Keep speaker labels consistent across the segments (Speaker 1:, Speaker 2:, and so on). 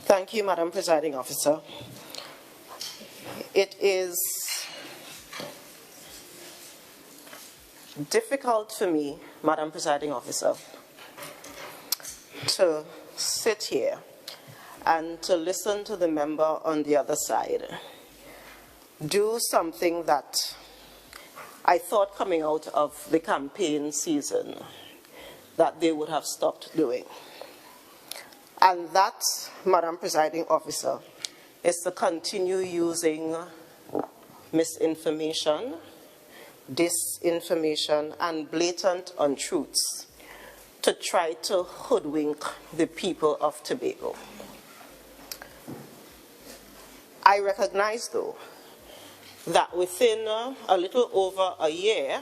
Speaker 1: Thank you, Madam Presiding Officer. It is difficult for me, Madam Presiding Officer, to sit here and to listen to the member on the other side do something that I thought coming out of the campaign season that they would have stopped doing. And that, Madam Presiding Officer, is to continue using misinformation, disinformation, and blatant untruths to try to hoodwink the people of Tobago. I recognize, though, that within a little over a year,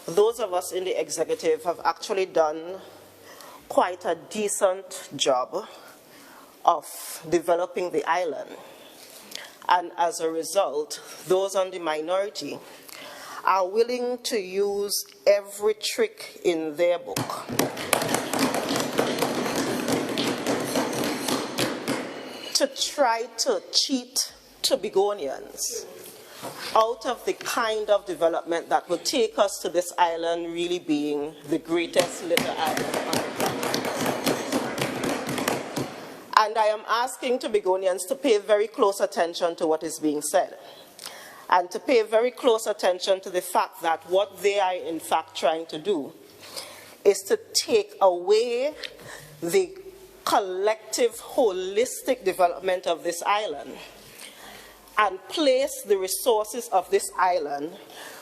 Speaker 1: those of us in the executive have actually done quite a decent job of developing the island. And as a result, those on the minority are willing to use every trick in their book to try to cheat Tobagonians out of the kind of development that would take us to this island really being the greatest little island on the planet. And I am asking Tobagonians to pay very close attention to what is being said, and to pay very close attention to the fact that what they are in fact trying to do is to take away the collective, holistic development of this island and place the resources of this island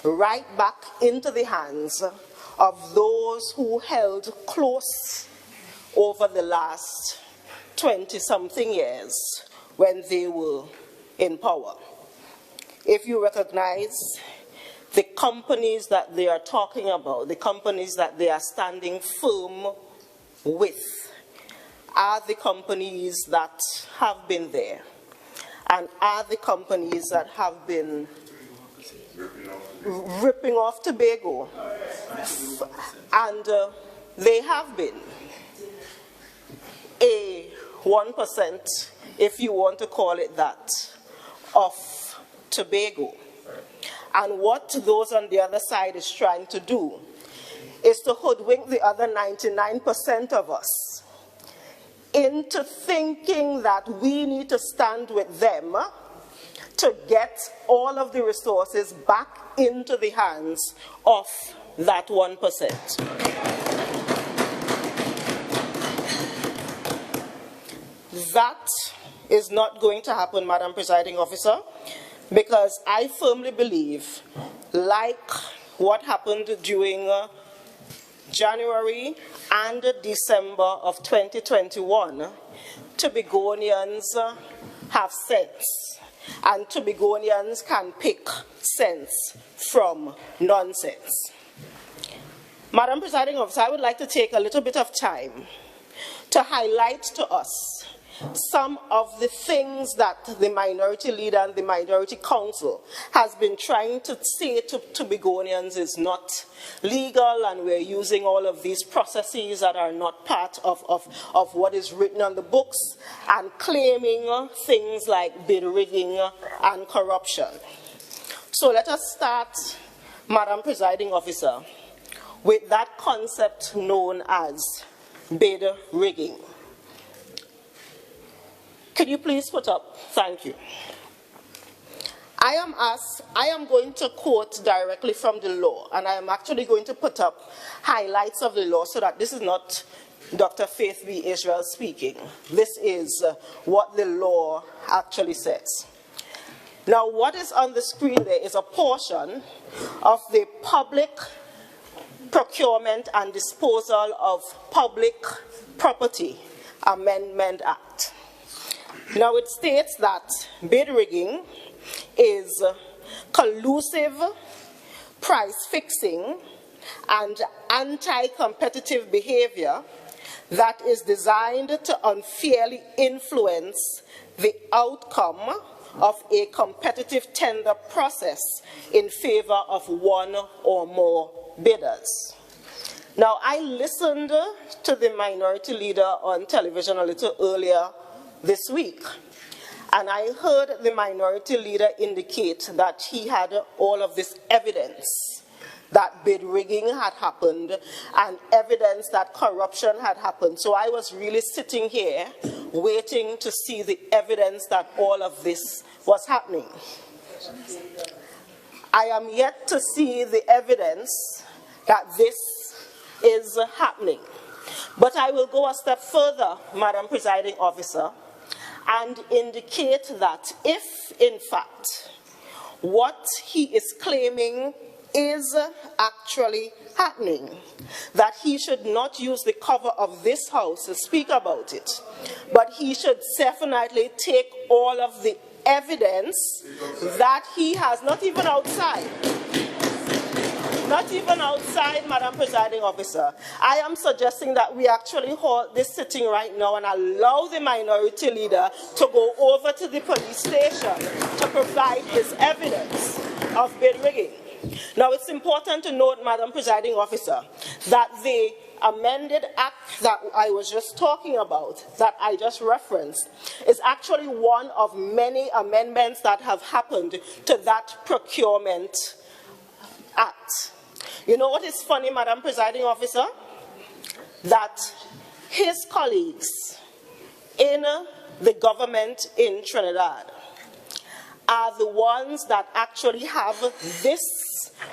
Speaker 1: right back into the hands of those who held close over the last 20-something years when they were in power. If you recognize the companies that they are talking about, the companies that they are standing firm with, are the companies that have been there and are the companies that have been ripping off Tobago. And they have been a 1%, if you want to call it that, of Tobago. And what those on the other side is trying to do is to hoodwink the other 99% of us into thinking that we need to stand with them to get all of the resources back into the hands of that 1%. That is not going to happen, Madam Presiding Officer, because I firmly believe, like what happened during January and December of 2021, Tobagonians have sense, and Tobagonians can pick sense from nonsense. Madam Presiding Officer, I would like to take a little bit of time to highlight to us some of the things that the minority leader and the minority council has been trying to say to Tobagonians is not legal, and we're using all of these processes that are not part of what is written on the books, and claiming things like bid rigging and corruption. So let us start, Madam Presiding Officer, with that concept known as bid rigging. Could you please put up? Thank you. I am going to quote directly from the law, and I am actually going to put up highlights of the law so that this is not Dr. Faith B. Israel speaking. This is what the law actually says. Now, what is on the screen there is a portion of the Public Procurement and Disposal of Public Property Amendment Act. Now, it states that bid rigging is collusive price fixing and anti-competitive behavior that is designed to unfairly influence the outcome of a competitive tender process in favor of one or more bidders. Now, I listened to the minority leader on television a little earlier this week. And I heard the minority leader indicate that he had all of this evidence that bid rigging had happened and evidence that corruption had happened. So I was really sitting here waiting to see the evidence that all of this was happening. I am yet to see the evidence that this is happening. But I will go a step further, Madam Presiding Officer, and indicate that if, in fact, what he is claiming is actually happening, that he should not use the cover of this house to speak about it, but he should definitely take all of the evidence that he has, not even outside, Madam Presiding Officer. I am suggesting that we actually hold this sitting right now and allow the minority leader to go over to the police station to provide his evidence of bid rigging. Now, it's important to note, Madam Presiding Officer, that the amended act that I was just talking about, that I just referenced, is actually one of many amendments that have happened to that procurement act. You know what is funny, Madam Presiding Officer? That his colleagues in the government in Trinidad are the ones that actually have this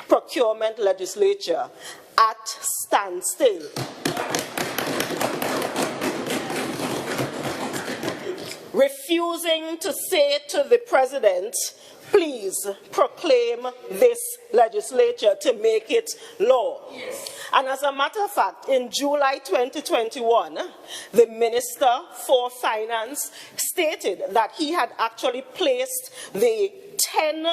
Speaker 1: procurement legislature at standstill. Refusing to say to the president, please proclaim this legislature to make it law. Yes. And as a matter of fact, in July 2021, the Minister for Finance stated that he had actually placed the 10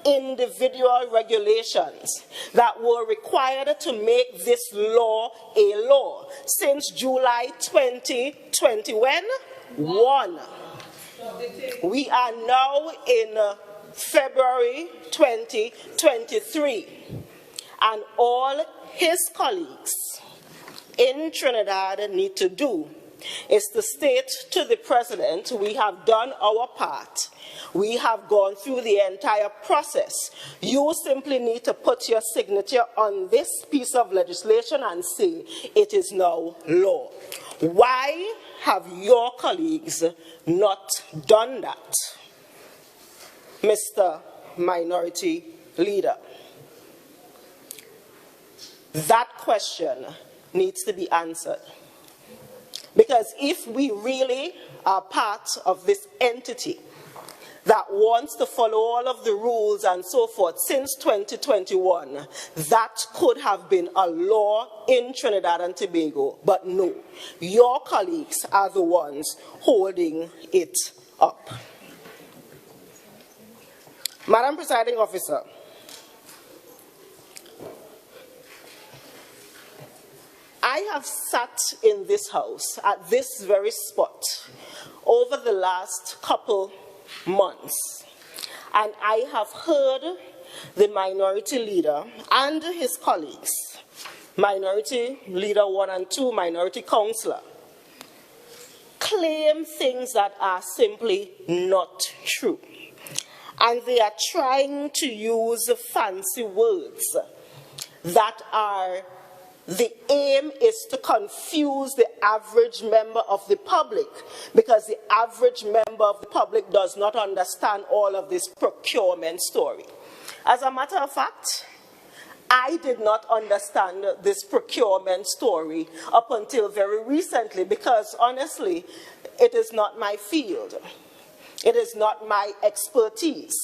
Speaker 1: individual regulations that were required to make this law a law since July 2021. We are now in February 2023, and all his colleagues in Trinidad need to do is to state to the president, we have done our part. We have gone through the entire process. You simply need to put your signature on this piece of legislation and say it is now law. Why have your colleagues not done that, Mr. Minority Leader? That question needs to be answered. Because if we really are part of this entity that wants to follow all of the rules and so forth since 2021, that could have been a law in Trinidad and Tobago. But no, your colleagues are the ones holding it up. Madam Presiding Officer, I have sat in this house at this very spot over the last couple months, and I have heard the minority leader and his colleagues, Minority Leader 1 and 2, Minority Councillor, claim things that are simply not true. And they are trying to use fancy words that are, the aim is to confuse the average member of the public, because the average member of the public does not understand all of this procurement story. As a matter of fact, I did not understand this procurement story up until very recently, because honestly, it is not my field. It is not my expertise.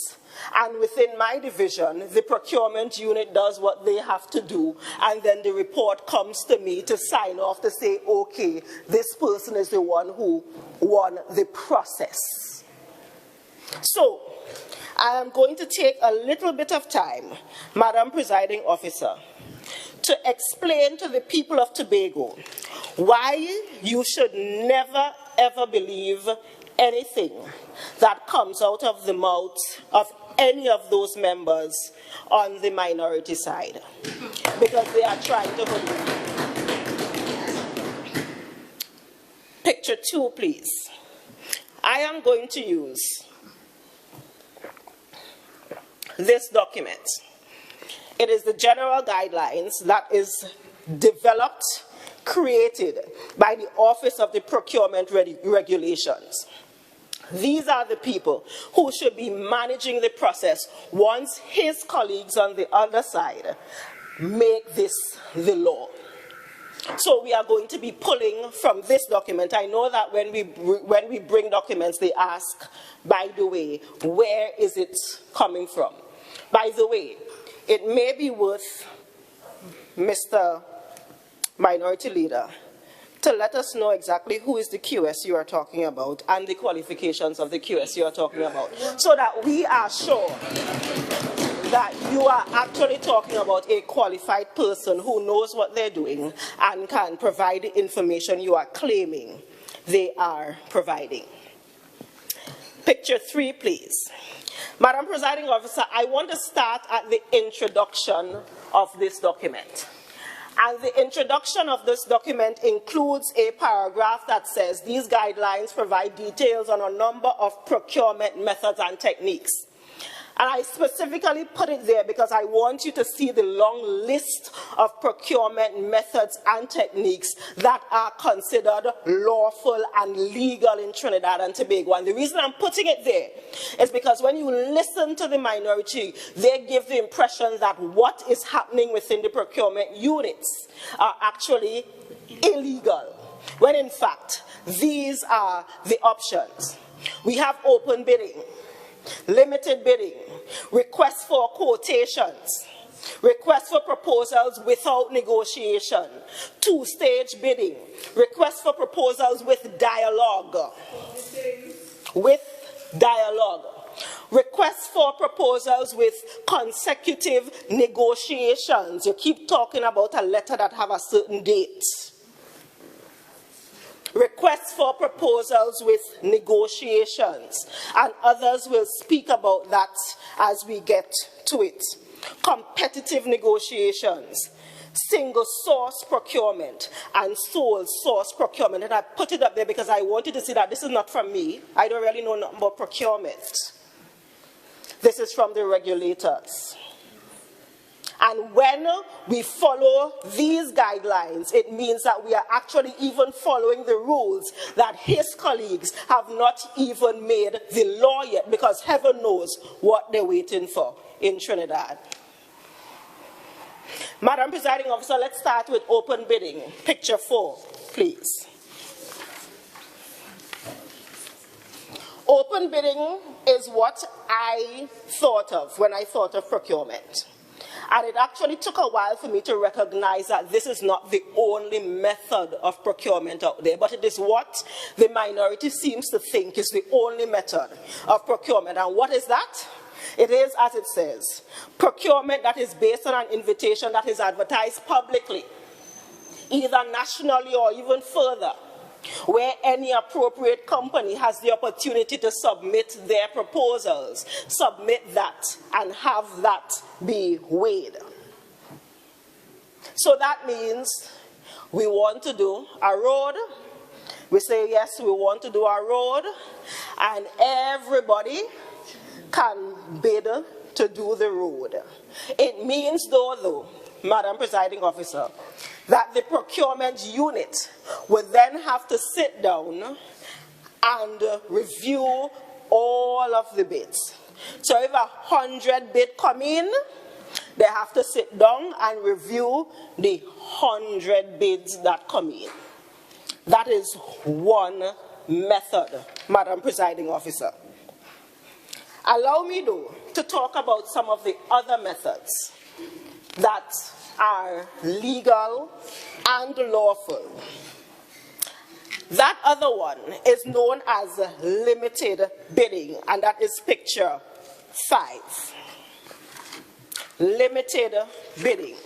Speaker 1: And within my division, the procurement unit does what they have to do, and then the report comes to me to sign off to say, okay, this person is the one who won the process. So, I am going to take a little bit of time, Madam Presiding Officer, to explain to the people of Tobago why you should never, ever believe anything that comes out of the mouth of any of those members on the minority side, because they are trying to hood you. Picture 2, please. I am going to use this document. It is the general guidelines that is developed, created by the Office of the Procurement Regulations. These are the people who should be managing the process once his colleagues on the other side make this the law. So we are going to be pulling from this document. I know that when we bring documents, they ask, by the way, where is it coming from? By the way, it may be worth Mr. Minority Leader to let us know exactly who is the QS you are talking about and the qualifications of the QS you are talking about, so that we are sure that you are actually talking about a qualified person who knows what they're doing and can provide the information you are claiming they are providing. Picture 3, please. Madam Presiding Officer, I want to start at the introduction of this document. And the introduction of this document includes a paragraph that says these guidelines provide details on a number of procurement methods and techniques. And I specifically put it there because I want you to see the long list of procurement methods and techniques that are considered lawful and legal in Trinidad and Tobago. And the reason I'm putting it there is because when you listen to the minority, they give the impression that what is happening within the procurement units are actually illegal, when in fact, these are the options. We have open bidding, limited bidding, requests for quotations, requests for proposals without negotiation, two-stage bidding, requests for proposals with dialogue, requests for proposals with consecutive negotiations. You keep talking about a letter that have a certain date. Requests for proposals with negotiations, and others will speak about that as we get to it. Competitive negotiations, single source procurement, and sole source procurement. And I put it up there because I want you to see that this is not from me. I don't really know nothing about procurement. This is from the regulators. And when we follow these guidelines, it means that we are actually even following the rules that his colleagues have not even made the law yet, because heaven knows what they're waiting for in Trinidad. Madam Presiding Officer, let's start with open bidding. Picture 4, please. Open bidding is what I thought of when I thought of procurement. And it actually took a while for me to recognize that this is not the only method of procurement out there, but it is what the minority seems to think is the only method of procurement. And what is that? It is, as it says, procurement that is based on an invitation that is advertised publicly, either nationally or even further, where any appropriate company has the opportunity to submit their proposals, submit that, and have that be weighed. So that means we want to do a road. We say, yes, we want to do a road, and everybody can bid to do the road. It means, though, Madam Presiding Officer, that the procurement unit would then have to sit down and review all of the bids. So if 100 bids come in, they have to sit down and review the 100 bids that come in. That is one method, Madam Presiding Officer. Allow me, though, to talk about some of the other methods that are legal and lawful. That other one is known as limited bidding, and that is picture 5. Limited bidding.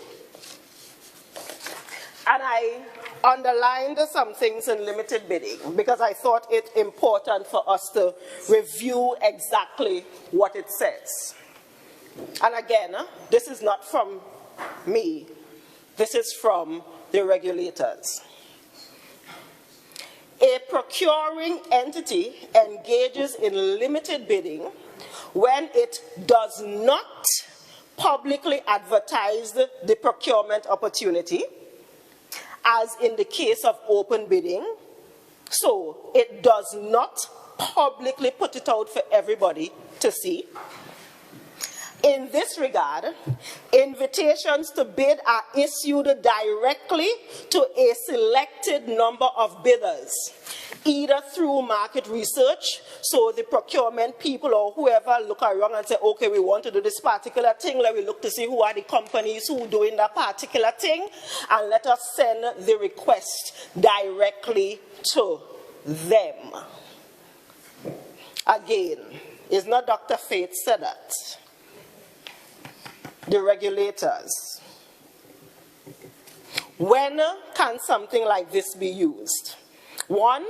Speaker 1: And I underlined some things in limited bidding because I thought it important for us to review exactly what it says. And again, this is not from me. This is from the regulators. A procuring entity engages in limited bidding when it does not publicly advertise the procurement opportunity, as in the case of open bidding. So it does not publicly put it out for everybody to see. In this regard, invitations to bid are issued directly to a selected number of bidders, either through market research, so the procurement people or whoever look around and say, okay, we want to do this particular thing, let me look to see who are the companies who are doing that particular thing, and let us send the request directly to them. Again, it's not Dr. Faith said that. The regulators. When can something like this be used? One,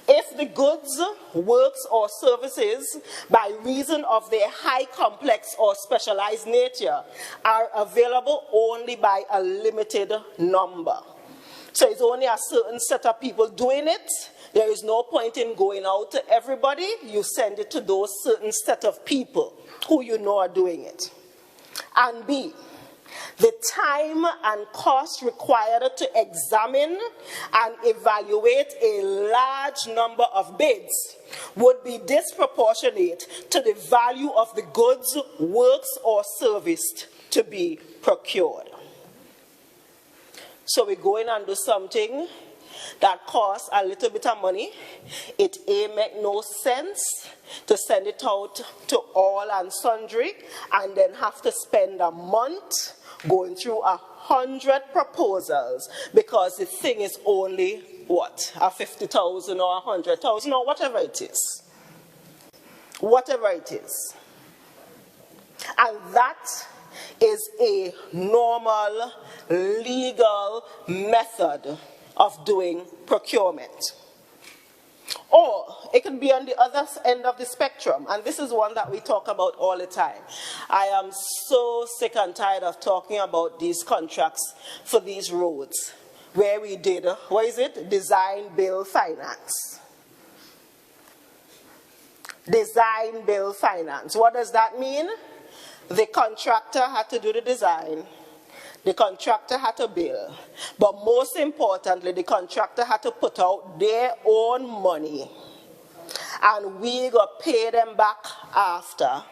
Speaker 1: if the goods, works, or services, by reason of their high complex or specialized nature, are available only by a limited number. So it's only a certain set of people doing it. There is no point in going out to everybody. You send it to those certain set of people who you know are doing it. And B, the time and cost required to examine and evaluate a large number of bids would be disproportionate to the value of the goods, works, or service to be procured. So we're going and do something that costs a little bit of money. It ain't make no sense to send it out to all and sundry and then have to spend a month going through 100 proposals because the thing is only, what, a 50,000 or 100,000 or whatever it is. Whatever it is. And that is a normal, legal method of doing procurement. Or it can be on the other end of the spectrum, and this is one that we talk about all the time. I am so sick and tired of talking about these contracts for these roads, where we did, what is it? Design, build, finance. Design, build, finance. What does that mean? The contractor had to do the design. The contractor had to bill. But most importantly, the contractor had to put out their own money. And we got pay them back after.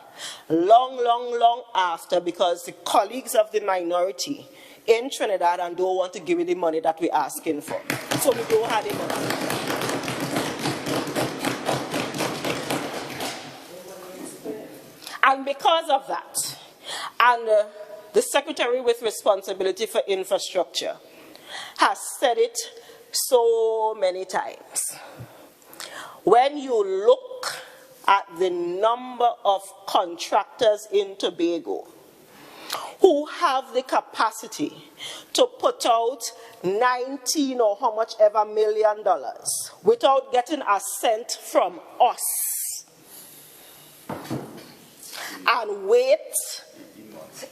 Speaker 1: Long after, because the colleagues of the minority in Trinidad and don't want to give you the money that we're asking for. So we don't have the money. And because of that, and the Secretary with responsibility for infrastructure has said it so many times. When you look at the number of contractors in Tobago who have the capacity to put out 19 or how much ever $1 million without getting a cent from us, and wait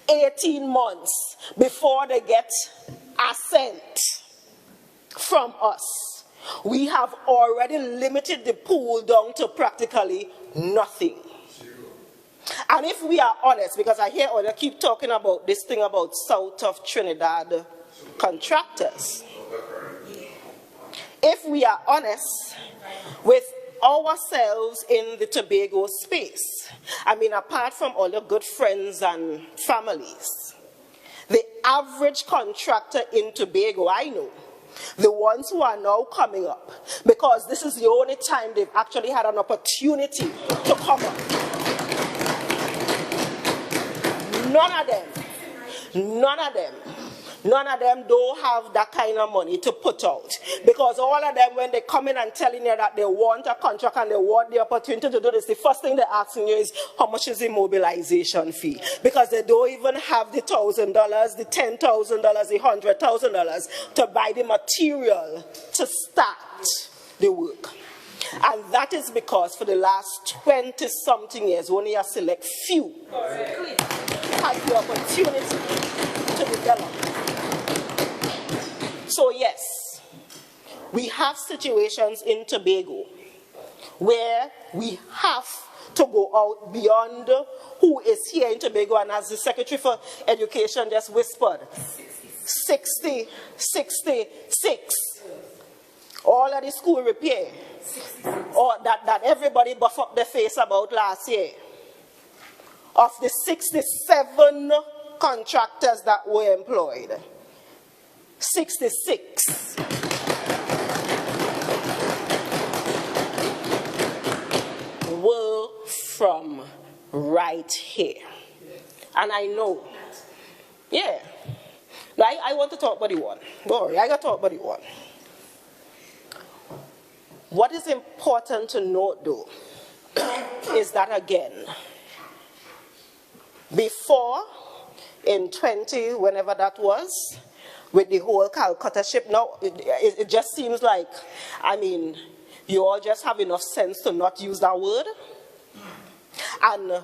Speaker 1: 18 months before they get a cent from us, we have already limited the pool down to practically nothing. And if we are honest, because I hear others keep talking about this thing about south of Trinidad contractors. If we are honest with ourselves in the Tobago space, I mean, apart from all your good friends and families, the average contractor in Tobago, I know, the ones who are now coming up, because this is the only time they've actually had an opportunity to come up. None of them don't have that kind of money to put out. Because all of them, when they come in and telling you that they want a contract and they want the opportunity to do this, the first thing they're asking you is, how much is the mobilization fee? Because they don't even have the $1,000, the $10,000, the $100,000 to buy the material to start the work. And that is because for the last 20-something years, only a select few had the opportunity to develop. So yes, we have situations in Tobago where we have to go out beyond who is here in Tobago, and as the Secretary for Education just whispered, 66. All of the school repair, or that everybody buff up their face about last year. Of the 67 contractors that were employed, 66 were from right here. And I know, yeah. I want to talk about the one. Don't worry, I got to talk about the one. What is important to note, though, is that again, before in 20, whenever that was, with the whole Calcutta ship, now it just seems like, I mean, you all just have enough sense to not use that word. And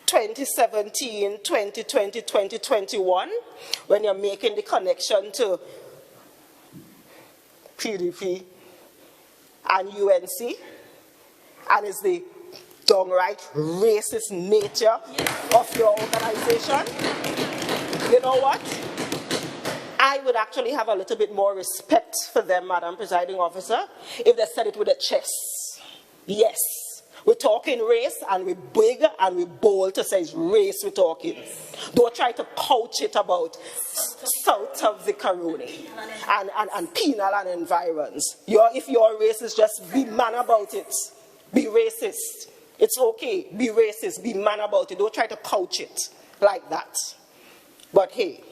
Speaker 1: 2017, 2020, 2021, when you're making the connection to PDP and UNC, and it's the downright racist nature of your organization, you know what? I would actually have a little bit more respect for them, Madam Presiding Officer, if they said it with a chest. Yes, we're talking race, and we're big and we're bold to say it's race we're talking. Don't try to couch it about south of the Caroni and penal and environs. If you're racist, just be man about it. Be racist. It's okay. Be racist. Be man about it. Don't try to couch it like that. But hey,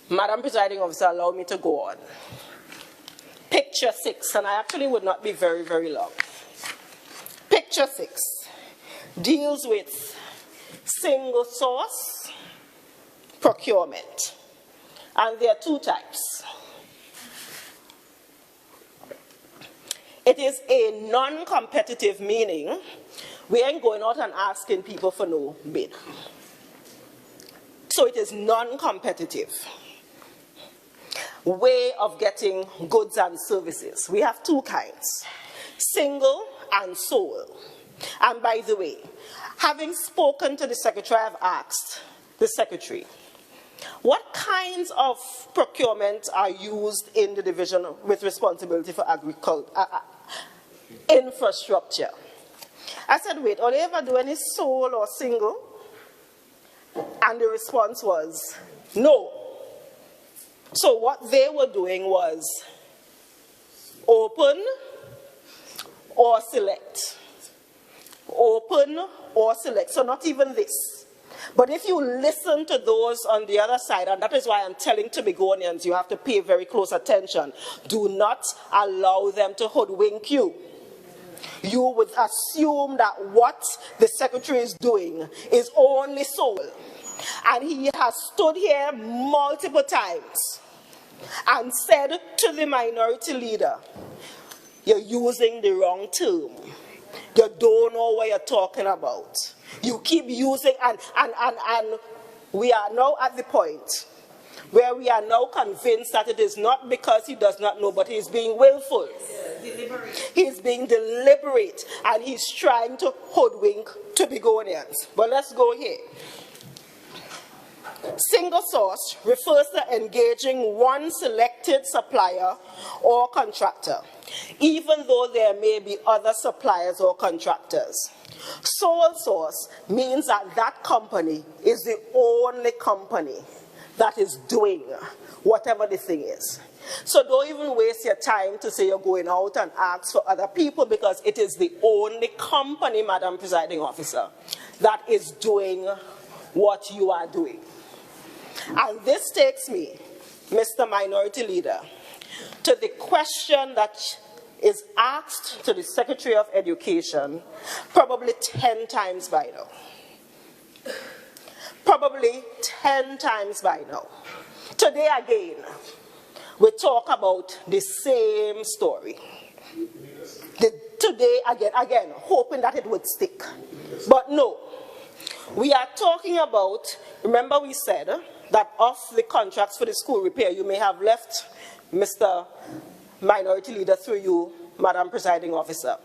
Speaker 1: Madam Presiding Officer, allow me to go on. Picture 6, and I actually would not be very, very long. Picture 6 deals with single source procurement. And there are two types. It is a non-competitive, meaning we ain't going out and asking people for no bid. So it is non-competitive way of getting goods and services. We have two kinds, single and sole. And by the way, having spoken to the Secretary, I've asked the Secretary, what kinds of procurement are used in the division with responsibility for agriculture, infrastructure? I said, wait, are they ever do any sole or single? And the response was, no. So what they were doing was open or select. Open or select. So not even this. But if you listen to those on the other side, and that is why I'm telling Tobagonians, you have to pay very close attention. Do not allow them to hoodwink you. You would assume that what the Secretary is doing is only sole. And he has stood here multiple times and said to the minority leader, you're using the wrong term. You don't know what you're talking about. You keep using, and we are now at the point where we are now convinced that it is not because he does not know, but he's being willful. He's being deliberate, and he's trying to hoodwink Tobagonians. But let's go here. Single source refers to engaging one selected supplier or contractor, even though there may be other suppliers or contractors. Sole source means that that company is the only company that is doing whatever the thing is. So don't even waste your time to say you're going out and ask for other people, because it is the only company, Madam Presiding Officer, that is doing what you are doing. And this takes me, Mr. Minority Leader, to the question that is asked to the Secretary of Education probably 10 times by now. Probably 10 times by now. Today again, we talk about the same story. Today again, hoping that it would stick. But no, we are talking about, remember we said, that of the contracts for the school repair, you may have left, Mr. Minority Leader, through you, Madam Presiding Officer,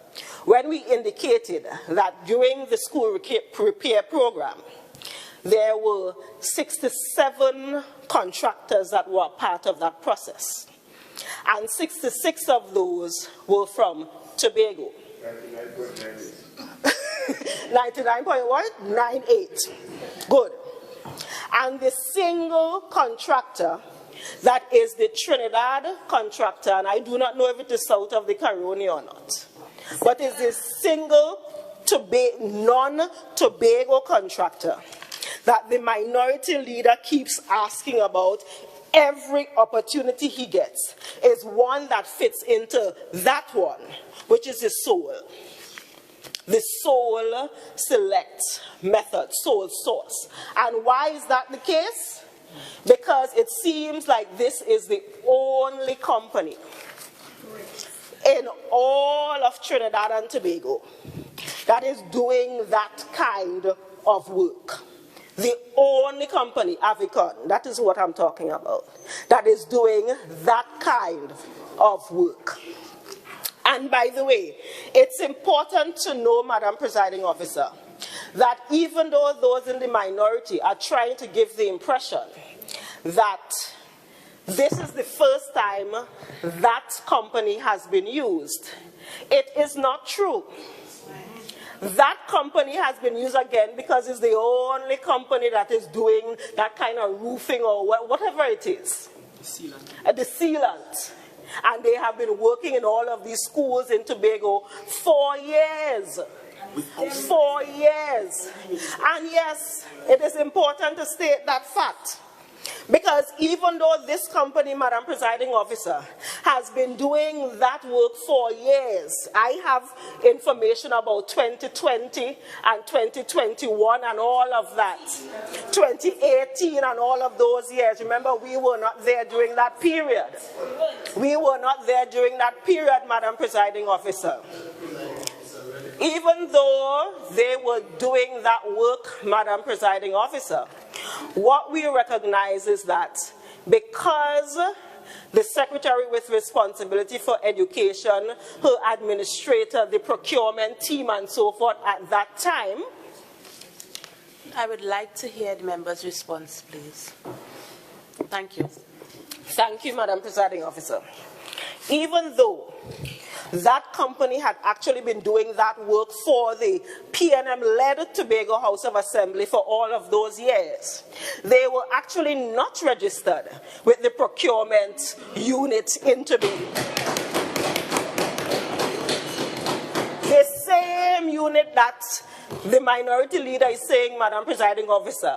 Speaker 1: when we indicated that during the school repair program, there were 67 contractors that were part of that process. And 66 of those were from Tobago. 99.98. Good. And the single contractor that is the Trinidad contractor, and I do not know if it is south of the Caroni or not, but is the single non-Tobago contractor that the Minority Leader keeps asking about every opportunity he gets, is one that fits into that one, which is the sole. The sole select method, sole source. And why is that the case? Because it seems like this is the only company in all of Trinidad and Tobago that is doing that kind of work. The only company, 𝗕𝗘𝗅𝗏, that is what I'm talking about, that is doing that kind of work. And by the way, it's important to know, Madam Presiding Officer, that even though those in the minority are trying to give the impression that this is the first time that company has been used, it is not true. That company has been used again because it's the only company that is doing that kind of roofing or whatever it is. The sealant. And they have been working in all of these schools in Tobago for years. 4 years. And yes, it is important to state that fact. Because even though this company, Madam Presiding Officer, has been doing that work for years, I have information about 2020 and 2021 and all of that. 2018 and all of those years. Remember, we were not there during that period. We were not there during that period, Madam Presiding Officer. Even though they were doing that work, Madam Presiding Officer, what we recognize is that because the Secretary with responsibility for education, her administrator, the procurement team, and so forth at that time.
Speaker 2: I would like to hear the member's response, please. Thank you.
Speaker 1: Thank you, Madam Presiding Officer. Even though that company had actually been doing that work for the PNM-led Tobago House of Assembly for all of those years, they were actually not registered with the procurement unit in Tobago. The same unit that the Minority Leader is saying, Madam Presiding Officer,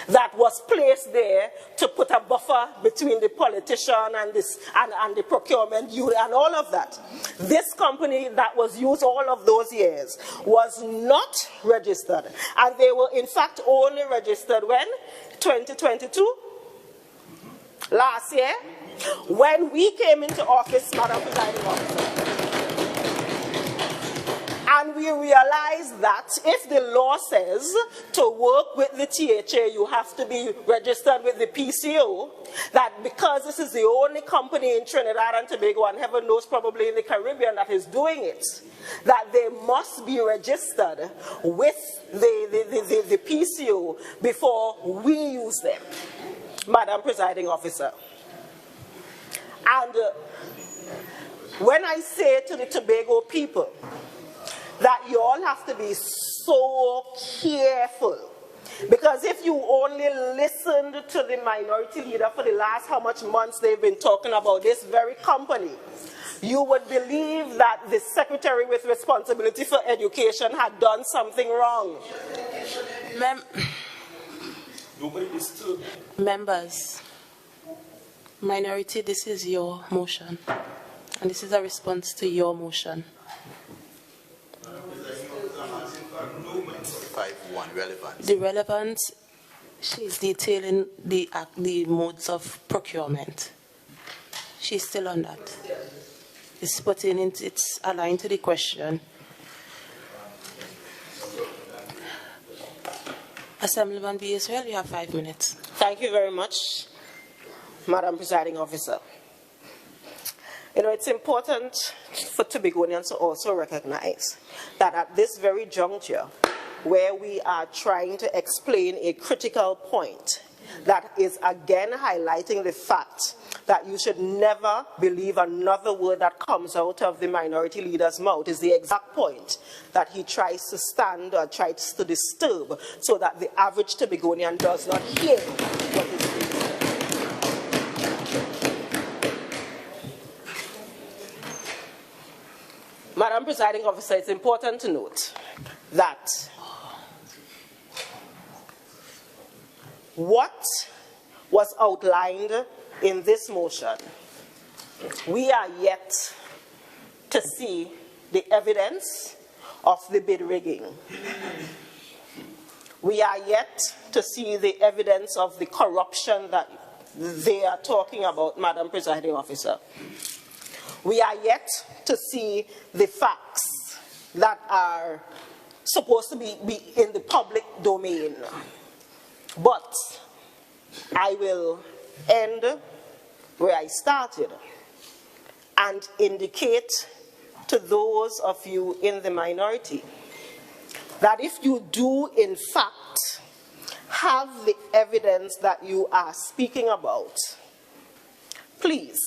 Speaker 1: that was placed there to put a buffer between the politician and the procurement unit and all of that. This company that was used all of those years was not registered. And they were in fact only registered when? 2022? Last year? When we came into office, Madam Presiding Officer. And we realized that if the law says to work with the THA, you have to be registered with the PCO, that because this is the only company in Trinidad and Tobago, and heaven knows probably in the Caribbean that is doing it, that they must be registered with the PCO before we use them, Madam Presiding Officer. And when I say to the Tobago people, that you all have to be so careful. Because if you only listened to the Minority Leader for the last how much months they've been talking about this very company, you would believe that the Secretary with responsibility for education had done something wrong.
Speaker 2: Members, Minority, this is your motion. And this is a response to your motion.
Speaker 3: 5.1 relevance.
Speaker 2: The relevance, she's detailing the modes of procurement. She's still on that. It's aligned to the question. Assemblyman B. Israel, you have 5 minutes.
Speaker 1: Thank you very much, Madam Presiding Officer. You know, it's important for Tobagonians to also recognize that at this very juncture, where we are trying to explain a critical point that is again highlighting the fact that you should never believe another word that comes out of the minority leader's mouth, is the exact point that he tries to stand or tries to disturb so that the average Tobagonian does not hear what is being said. Madam Presiding Officer, it's important to note that what was outlined in this motion, we are yet to see the evidence of the bid rigging. We are yet to see the evidence of the corruption that they are talking about, Madam Presiding Officer. We are yet to see the facts that are supposed to be in the public domain. But I will end where I started and indicate to those of you in the minority that if you do in fact have the evidence that you are speaking about, please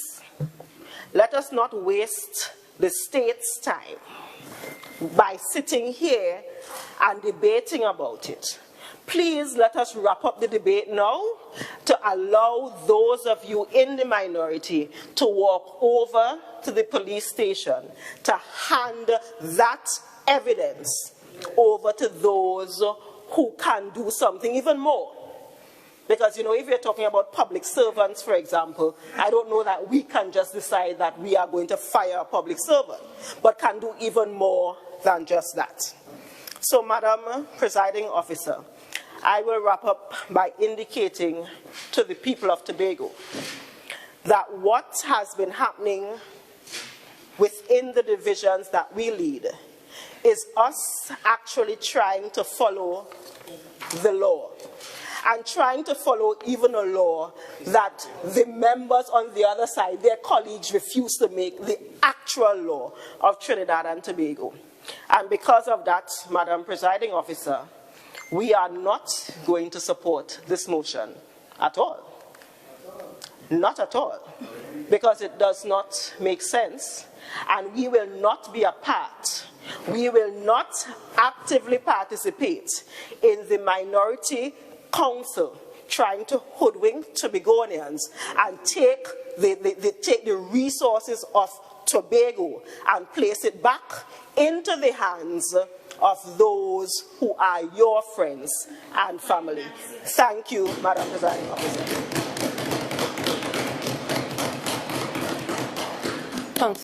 Speaker 1: let us not waste the state's time by sitting here and debating about it. Please let us wrap up the debate now to allow those of you in the minority to walk over to the police station to hand that evidence over to those who can do something even more. Because, you know, if you're talking about public servants, for example, I don't know that we can just decide that we are going to fire a public servant, but can do even more than just that. So, Madam Presiding Officer, I will wrap up by indicating to the people of Tobago that what has been happening within the divisions that we lead is us actually trying to follow the law, and trying to follow even a law that the members on the other side, their colleagues, refuse to make the actual law of Trinidad and Tobago. And because of that, Madam Presiding Officer, we are not going to support this motion at all. Not at all. Because it does not make sense, and we will not be a part. We will not actively participate in the minority council trying to hoodwink Tobagonians and take the resources of Tobago and place it back into the hands of those who are your friends and family. Thank you, Madam Presiding Officer.